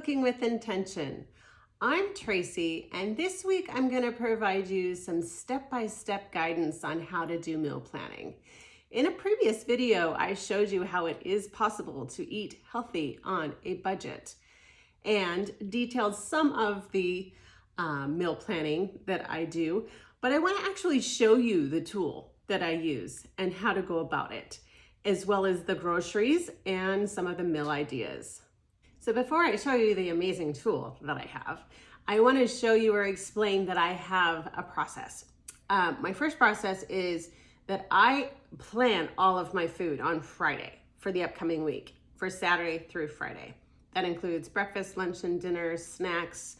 Cooking with Intention. I'm Tracy, and this week I'm going to provide you some step-by-step guidance on how to do meal planning. In a previous video, I showed you how it is possible to eat healthy on a budget and detailed some of the meal planning that I do, but I want to actually show you the tool that I use and how to go about it, as well as the groceries and some of the meal ideas. So before I show you the amazing tool that I have, I want to show you or explain that I have a process. My first process is that I plan all of my food on Friday for the upcoming week, for Saturday through Friday. That includes breakfast, lunch, and dinner, snacks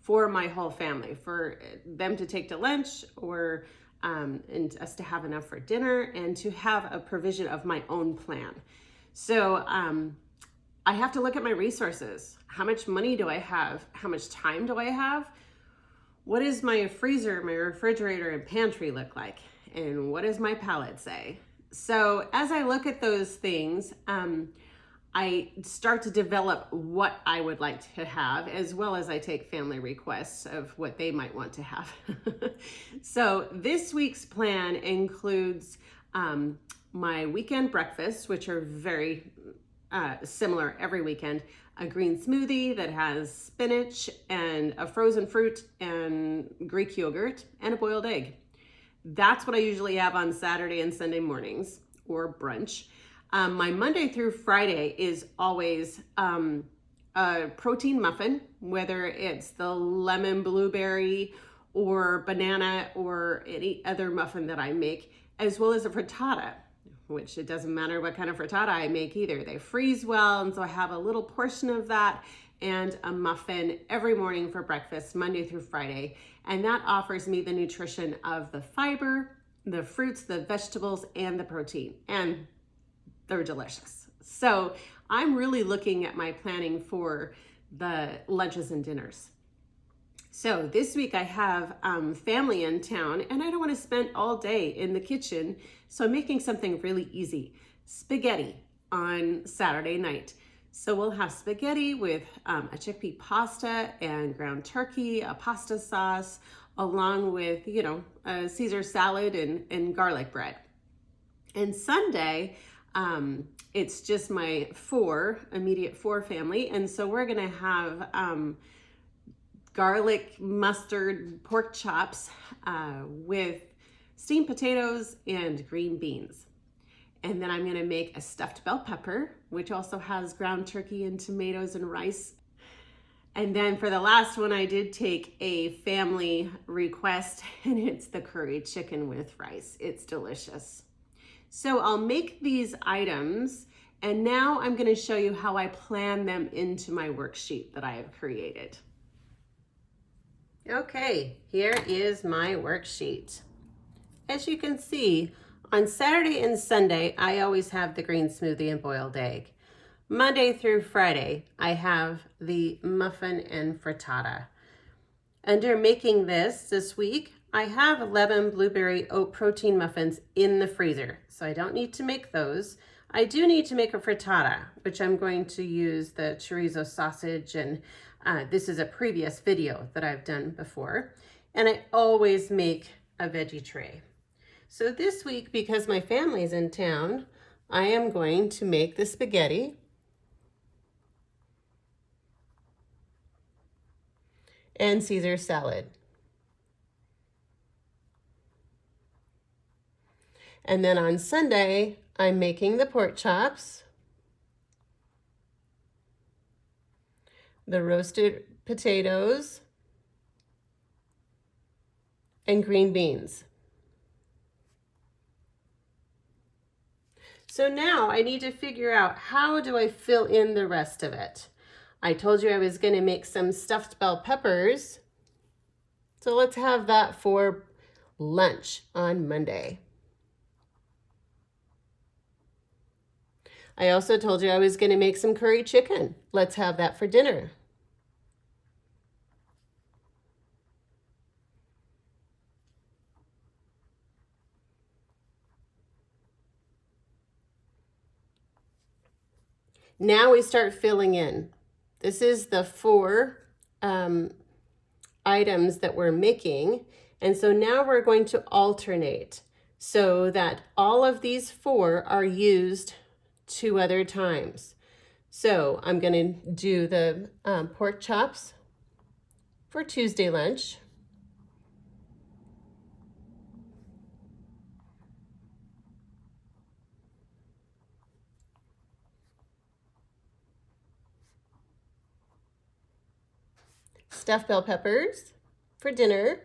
for my whole family, for them to take to lunch or and us to have enough for dinner and to have a provision of my own plan. So I have to look at my resources. How much money do I have? How much time do I have? What does my freezer, my refrigerator, and pantry look like? And what does my palette say? So as I look at those things, I start to develop what I would like to have, as well as I take family requests of what they might want to have. So this week's plan includes my weekend breakfasts, which are very similar every weekend. A green smoothie that has spinach and a frozen fruit and Greek yogurt and a boiled egg. That's what I usually have on Saturday and Sunday mornings or brunch. My Monday through Friday is always a protein muffin, whether it's the lemon blueberry or banana or any other muffin that I make, as well as a frittata, which it doesn't matter what kind of frittata I make either. They freeze well, and so I have a little portion of that and a muffin every morning for breakfast, Monday through Friday. And that offers me the nutrition of the fiber, the fruits, the vegetables, and the protein. And they're delicious. So I'm really looking at my planning for the lunches and dinners. So this week I have family in town and I don't want to spend all day in the kitchen. So I'm making something really easy. Spaghetti on Saturday night. So we'll have spaghetti with a chickpea pasta and ground turkey, a pasta sauce, along with, a Caesar salad and garlic bread. And Sunday, it's just my immediate four family. And so we're gonna have garlic mustard pork chops with steamed potatoes and green beans. And then I'm gonna make a stuffed bell pepper, which also has ground turkey and tomatoes and rice. And then for the last one, I did take a family request, and it's the curry chicken with rice. It's delicious. So I'll make these items, and now I'm gonna show you how I plan them into my worksheet that I have created. Okay, here is my worksheet. As you can see, on Saturday and Sunday, I always have the green smoothie and boiled egg. Monday through Friday, I have the muffin and frittata. Under making this week, I have lemon blueberry oat protein muffins in the freezer, so I don't need to make those. I do need to make a frittata, which I'm going to use the chorizo sausage, and this is a previous video that I've done before. And I always make a veggie tray. So this week, because my family's in town, I am going to make the spaghetti and Caesar salad. And then on Sunday, I'm making the pork chops, the roasted potatoes, and green beans. So now I need to figure out, how do I fill in the rest of it? I told you I was going to make some stuffed bell peppers. So let's have that for lunch on Monday. I also told you I was going to make some curry chicken. Let's have that for dinner. Now we start filling in This is the 4 items that we're making. And so now we're going to alternate so that all of these 4 are used 2 other times. So I'm going to do the pork chops for Tuesday lunch. Stuffed bell peppers for dinner.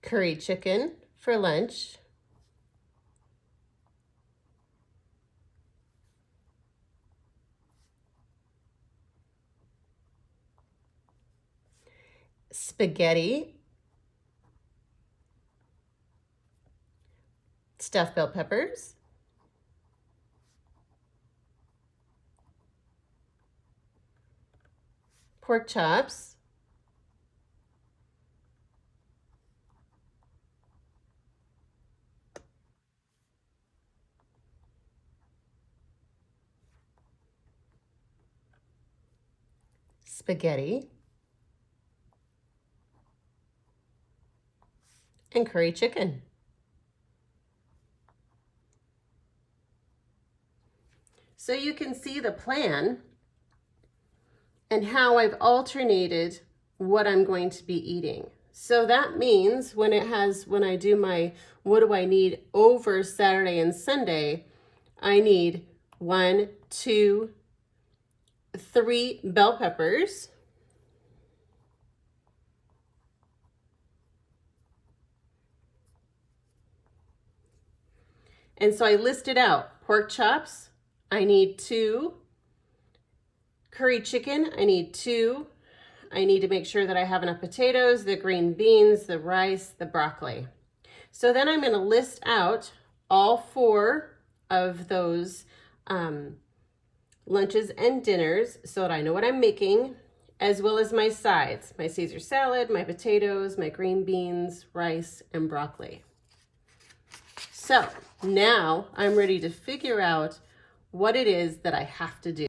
Curry chicken for lunch. Spaghetti. Stuffed bell peppers. Pork chops. Spaghetti. And curry chicken. So you can see the plan and how I've alternated what I'm going to be eating. So that means when I do my what do I need over Saturday and Sunday, I need 1, 2, 3 bell peppers. And so I listed out pork chops, I need 2. Curry chicken, I need 2. I need to make sure that I have enough potatoes, the green beans, the rice, the broccoli. So then I'm going to list out all 4 of those lunches and dinners so that I know what I'm making, as well as my sides, my Caesar salad, my potatoes, my green beans, rice, and broccoli. So now I'm ready to figure out what it is that I have to do.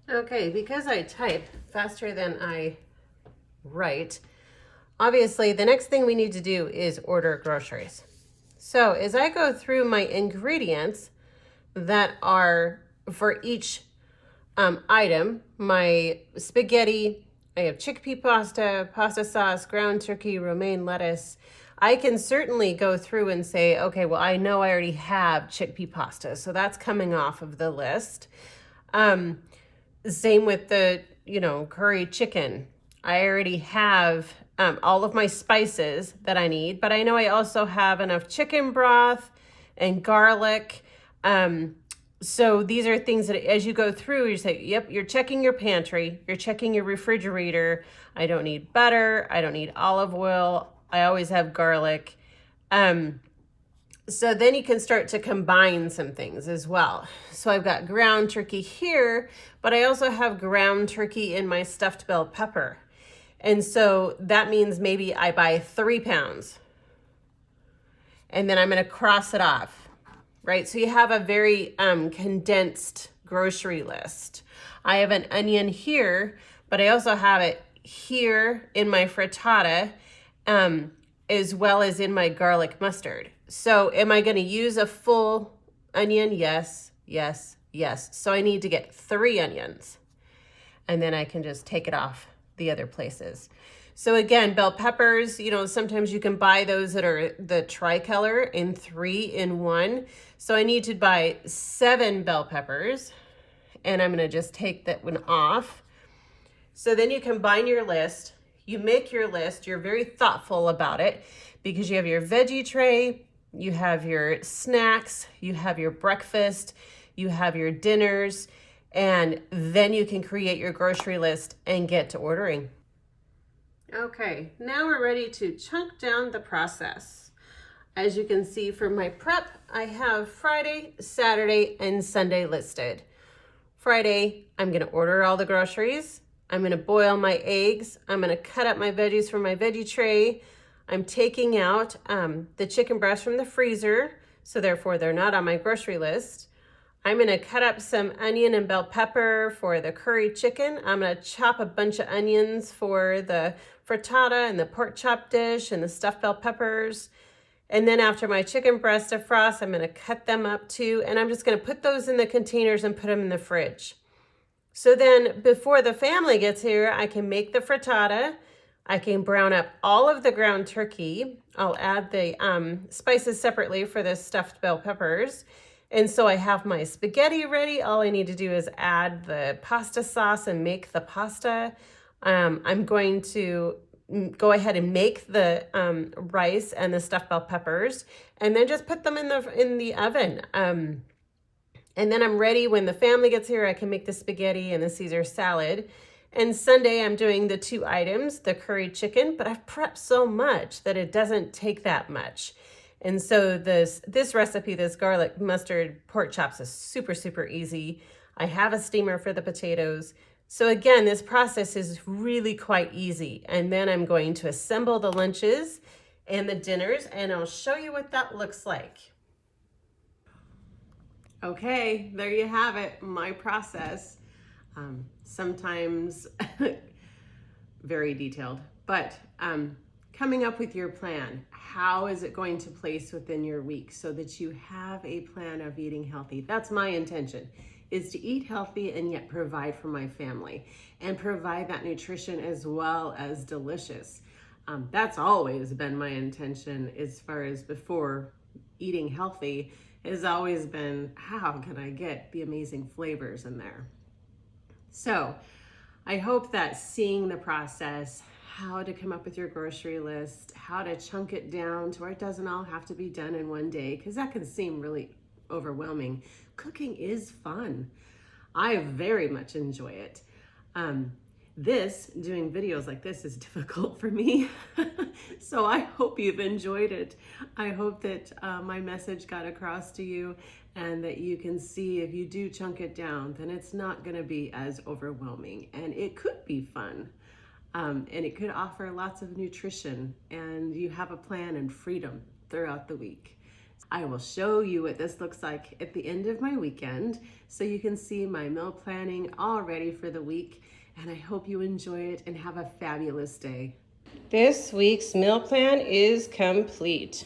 Okay, because I type faster than I write, obviously the next thing we need to do is order groceries. So as I go through my ingredients that are for each item, my spaghetti, I have chickpea pasta, pasta sauce, ground turkey, romaine lettuce. I can certainly go through and say, okay, well, I know I already have chickpea pasta, so that's coming off of the list. Same with the, curry chicken. I already have all of my spices that I need, but I know I also have enough chicken broth and garlic. So these are things that as you go through, you say, yep, you're checking your pantry, you're checking your refrigerator. I don't need butter. I don't need olive oil. I always have garlic. So then you can start to combine some things as well. So I've got ground turkey here, but I also have ground turkey in my stuffed bell pepper. And so that means maybe I buy 3 pounds and then I'm going to cross it off, right? So you have a very condensed grocery list. I have an onion here, but I also have it here in my frittata, as well as in my garlic mustard. So am I going to use a full onion? Yes, yes, yes. So I need to get 3 onions and then I can just take it off the other places. So again, bell peppers, sometimes you can buy those that are the tricolor in 3 in 1. So I need to buy 7 bell peppers and I'm going to just take that one off. So then you combine your list, you make your list, you're very thoughtful about it because you have your veggie tray, you have your snacks, you have your breakfast, you have your dinners, and then you can create your grocery list and get to ordering. Okay, now we're ready to chunk down the process. As you can see from my prep, I have Friday, Saturday, and Sunday listed. Friday, I'm going to order all the groceries. I'm going to boil my eggs. I'm going to cut up my veggies from my veggie tray. I'm taking out the chicken breast from the freezer so therefore they're not on my grocery list. I'm gonna cut up some onion and bell pepper for the curry chicken. I'm gonna chop a bunch of onions for the frittata and the pork chop dish and the stuffed bell peppers. And then after my chicken breast defrost, I'm gonna cut them up too, and I'm just gonna put those in the containers and put them in the fridge. So then before the family gets here, I can make the frittata. I can brown up all of the ground turkey. I'll add the spices separately for the stuffed bell peppers. And so I have my spaghetti ready. All I need to do is add the pasta sauce and make the pasta. I'm going to go ahead and make the rice and the stuffed bell peppers, and then just put them in the oven. And then I'm ready when the family gets here. I can make the spaghetti and the Caesar salad. And Sunday I'm doing the 2 items, the curry chicken, but I've prepped so much that it doesn't take that much. And so this recipe, this garlic mustard pork chops, is super, super easy. I have a steamer for the potatoes. So again, this process is really quite easy. And then I'm going to assemble the lunches and the dinners, and I'll show you what that looks like. Okay, there you have it, my process. Sometimes very detailed, but coming up with your plan. How is it going to place within your week so that you have a plan of eating healthy? That's my intention, is to eat healthy and yet provide for my family and provide that nutrition as well as delicious. That's always been my intention as far as before eating healthy has always been, how can I get the amazing flavors in there? So I hope that seeing the process, how to come up with your grocery list, how to chunk it down to where it doesn't all have to be done in one day, because that can seem really overwhelming. Cooking is fun. I very much enjoy it. Doing videos like this is difficult for me. So I hope you've enjoyed it. I hope that my message got across to you and that you can see if you do chunk it down, then it's not gonna be as overwhelming, and it could be fun. And it could offer lots of nutrition, and you have a plan and freedom throughout the week. I will show you what this looks like at the end of my weekend so you can see my meal planning all ready for the week, and I hope you enjoy it and have a fabulous day. This week's meal plan is complete.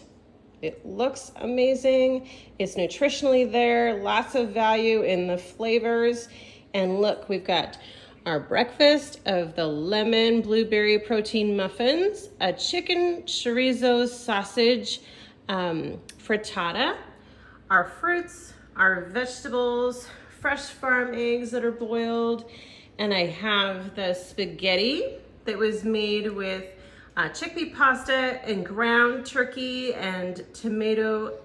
It looks amazing. It's nutritionally there, lots of value in the flavors. And look, we've got our breakfast of the lemon blueberry protein muffins, a chicken chorizo sausage frittata, our fruits, our vegetables, fresh farm eggs that are boiled, and I have the spaghetti that was made with chickpea pasta and ground turkey and tomato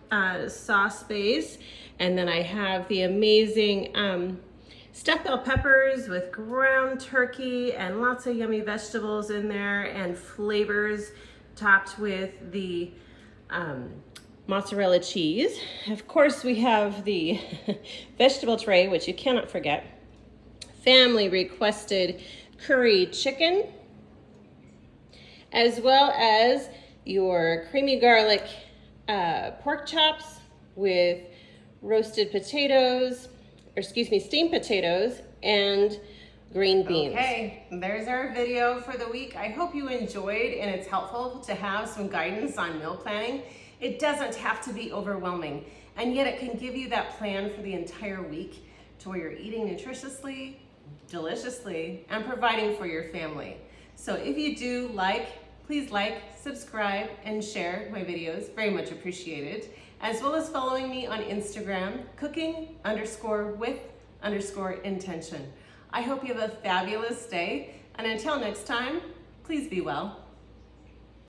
sauce base. And then I have the amazing stuffed bell peppers with ground turkey and lots of yummy vegetables in there and flavors, topped with the mozzarella cheese. Of course, we have the vegetable tray, which you cannot forget. Family requested curry chicken, as well as your creamy garlic pork chops with roasted potatoes, steamed potatoes and green beans. Okay, there's our video for the week. I hope you enjoyed, and it's helpful to have some guidance on meal planning. It doesn't have to be overwhelming, and yet it can give you that plan for the entire week to where you're eating nutritiously, deliciously, and providing for your family. So if you do please like, subscribe, and share my videos. Very much appreciated. As well as following me on Instagram, cooking_with_intention. I hope you have a fabulous day, and until next time, please be well.